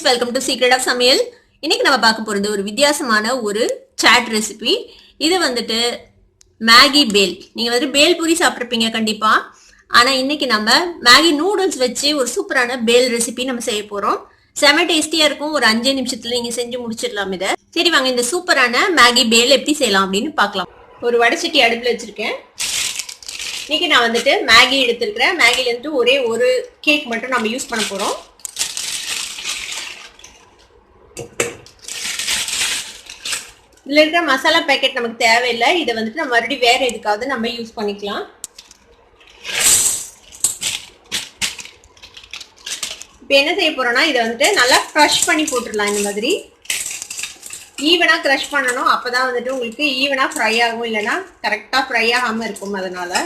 Welcome to secret of சமையல். இன்னைக்கு நம்ம பார்க்க போறது ஒரு வித்தியாசமான ஒரு சாட் ரெசிபி. இது வந்துட்டு மேகி பேல். நீங்க வந்து பேல் பூரி சாப்பிட்ருப்பீங்க கண்டிப்பா. ஆனா இன்னைக்கு நம்ம மேகி நூடுல்ஸ் வச்சு ஒரு சூப்பரான பேல் ரெசிபி நம்ம செய்ய போறோம். செம டேஸ்டியா இருக்கும். ஒரு 5 நிமிஷத்துல நீங்க செஞ்சு முடிச்சிடலாம் இதை. சரி வாங்க இந்த சூப்பரான மேகி பேல் எப்படி செய்யலாம் அப்படின்னு பார்க்கலாம். ஒரு வடைச்சட்டி அடுப்புல வச்சிருக்கேன். இன்னைக்கு நான் வந்துட்டு மேகி எடுத்திருக்கிறேன். மேகில இருந்து ஒரே ஒரு கேக் மட்டும் நம்ம யூஸ் பண்ண போறோம். இதுல இருக்கிற மசாலா பேக்கெட் நமக்கு தேவையில்லை. இதை வந்துட்டு நம்ம மறுபடியும் வேற எதுக்காவது நம்ம யூஸ் பண்ணிக்கலாம். இப்போ என்ன செய்ய போறோம்னா இதை வந்துட்டு நல்லா க்ரஷ் பண்ணி போட்டுடலாம். இந்த மாதிரி ஈவனா க்ரஷ் பண்ணணும். அப்பதான் வந்துட்டு உங்களுக்கு ஈவனா ஃப்ரை ஆகும். இல்லைன்னா கரெக்டா ஃப்ரை ஆகாம இருக்கும். அதனால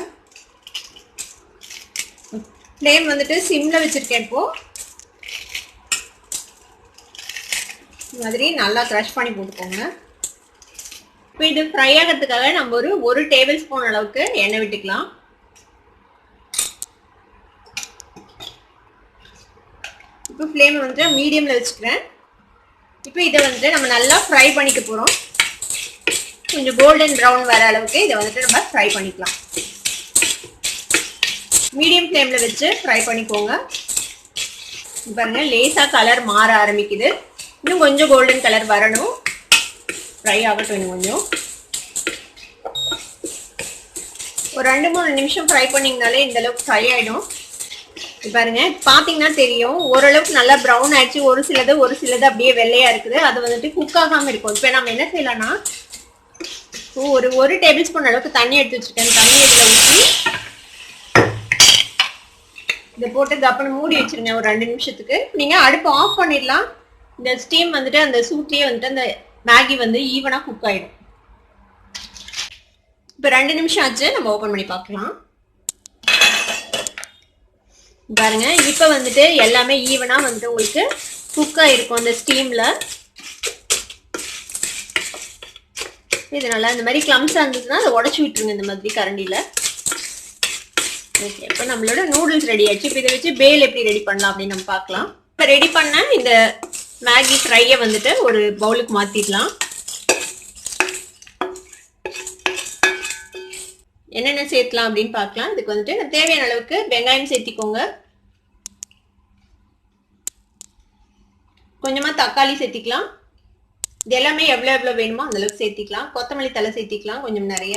ஃப்ளேம் வந்துட்டு சிம்ல வச்சிருக்கேன். இப்போ இந்த மாதிரி நல்லா க்ரஷ் பண்ணி போட்டுக்கோங்க. இப்போ இது ஃப்ரை ஆகிறதுக்காக நம்ம ஒரு டேபிள் ஸ்பூன் அளவுக்கு எண்ணெய் விட்டுக்கலாம். இப்போ ஃப்ளேம் வந்துட்டு மீடியம்ல வச்சுக்கிறேன். இப்போ இதை வந்துட்டு நம்ம நல்லா ஃப்ரை பண்ணிக்க போறோம். கொஞ்சம் கோல்டன் ப்ரௌன் வர அளவுக்கு இதை வந்துட்டு நம்ம ஃப்ரை பண்ணிக்கலாம். மீடியம் ஃப்ளேம்ல வச்சு ஃப்ரை பண்ணிக்கோங்க. பாருங்க லேசா கலர் மாற ஆரம்பிக்குது. இன்னும் கொஞ்சம் கோல்டன் கலர் வரணும். ஃப்ரை ஆகட்டும். இன்னும் கொஞ்சம் ஒரு 2-3 நிமிஷம் ஃப்ரை பண்ணிங்கனாலே இந்த அளவுக்கு ஃப்ரை ஆயிடும். பாருங்க பாத்தீங்கன்னா தெரியும் ஓரளவுக்கு நல்லா ப்ரௌன் ஆயிடுச்சு. ஒரு சிலது அப்படியே வெள்ளையா இருக்குது. அது வந்துட்டு குக் ஆகாம இருக்கும். இப்போ நம்ம என்ன செய்யலாம்னா ஒரு டேபிள் ஸ்பூன் அளவுக்கு தண்ணி எடுத்து வச்சிருக்கேன். தண்ணி இதுல ஊற்றி இதை போட்டு கப்பனை மூடி வச்சிருங்க ஒரு 2 நிமிஷத்துக்கு. நீங்க அடுப்பு ஆஃப் பண்ணிடலாம். இந்த ஸ்டீம் வந்துட்டு அந்த சூட்லயே வந்துட்டு அந்த மேகி வந்து ஈவனா குக் ஆயிடும். இப்போ 2 நிமிஷம் ஆச்சு. நம்ம ஓபன் பண்ணி பார்க்கலாம். பாருங்க இப்ப வந்துட்டு எல்லாமே ஈவனா வந்துட்டு உங்களுக்கு குக் ஆயிருக்கும் அந்த ஸ்டீம்ல. இது நல்லா இந்த மாதிரி கிளம்ஸா இருந்ததுன்னா அதை உடச்சு விட்டுருங்க இந்த மாதிரி கரண்டியில. ஓகே இப்போ நம்மளோட நூடுல்ஸ் ரெடி ஆயிடுச்சு. இப்போ இதை வச்சு பேல் எப்படி ரெடி பண்ணலாம் அப்படின்னு நம்ம பார்க்கலாம். இப்போ ரெடி பண்ண இந்த மேகி ஃப்ரையை வந்துட்டு ஒரு பவுலுக்கு மாத்திடலாம். என்னென்ன சேர்க்கலாம் அப்படின்னு பார்க்கலாம். இதுக்கு வந்துட்டு தேவையான அளவுக்கு வெங்காயம் சேர்த்திக்கோங்க. கொஞ்சமா தக்காளி சேர்த்திக்கலாம். இது எல்லாமே எவ்வளவு வேணுமோ அந்த அளவுக்கு சேர்த்திக்கலாம். கொத்தமல்லி தலை சேர்த்திக்கலாம் கொஞ்சம் நிறைய.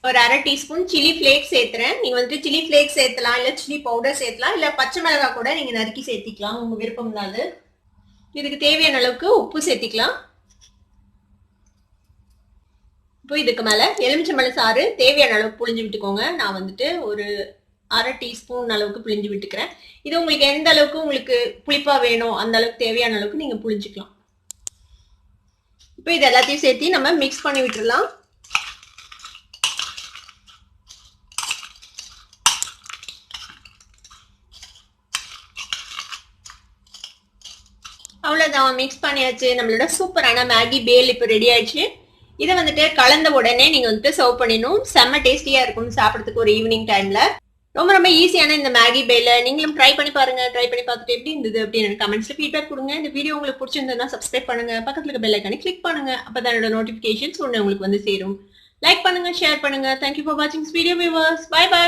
ஒரு 1/2 டீஸ்பூன் சில்லி ஃபிளேக்ஸ் சேர்த்துறேன். நீங்க வந்துட்டு சில்லி ஃபிளேக்ஸ் சேர்த்தலாம், இல்ல சில்லி பவுடர் சேர்த்தலாம், இல்ல பச்சை மிளகாய் கூட நீங்க நறுக்கி சேர்த்திக்கலாம் உங்க விருப்பம்னால. இதுக்கு தேவையான அளவுக்கு உப்பு சேர்த்திக்கலாம். இப்போ இதுக்கு மேல எலுமிச்சம்பழம் சாறு தேவையான அளவுக்கு புளிஞ்சு விட்டுக்கோங்க. நான் வந்துட்டு ஒரு 1/2 டீஸ்பூன் அளவுக்கு புளிஞ்சு விட்டுக்கிறேன். இது உங்களுக்கு எந்த அளவுக்கு உங்களுக்கு புளிப்பா வேணும் அந்த அளவுக்கு தேவையான அளவுக்கு நீங்க புளிஞ்சுக்கலாம். இப்போ இது எல்லாத்தையும் சேர்த்து நம்ம மிக்ஸ் பண்ணி விட்டுறலாம். அவ்வளவுதான் மிக்ஸ் பண்ணியாச்சு. நம்மளோட சூப்பரான மேகி பேல் இப்போ ரெடி ஆயிடுச்சு. இதை வந்துட்டு கலந்த உடனே நீங்க வந்துட்டு சர்வ் பண்ணிடணும். செம்ம டேஸ்டியா இருக்கும் சாப்பிட்றதுக்கு ஒரு ஈவினிங் டைம்ல. ரொம்ப ரொம்ப ஈஸியான இந்த மேகி பேல நீங்களும் ட்ரை பண்ணி பாருங்க. ட்ரை பண்ணி பார்த்துட்டு எப்படி இருந்தது அப்படின்னு கமெண்ட்ஸ்ல ஃபீட்பேக் கொடுங்க. இந்த வீடியோ உங்களுக்கு பிடிச்சிருந்ததுன்னா சப்ஸ்கிரைப் பண்ணுங்க. பக்கத்துல இருக்க பெல் ஐக்கானை கிளிக் பண்ணுங்க. அப்பதான் என்னோட நோட்டிபிகேஷன்ஸ் உடனே உங்களுக்கு வந்து சேரும். லைக் பண்ணுங்க, ஷேர் பண்ணுங்க. தேங்க்யூ ஃபார் வாட்சிங் வீடியோ வியூவர்ஸ். Bye by.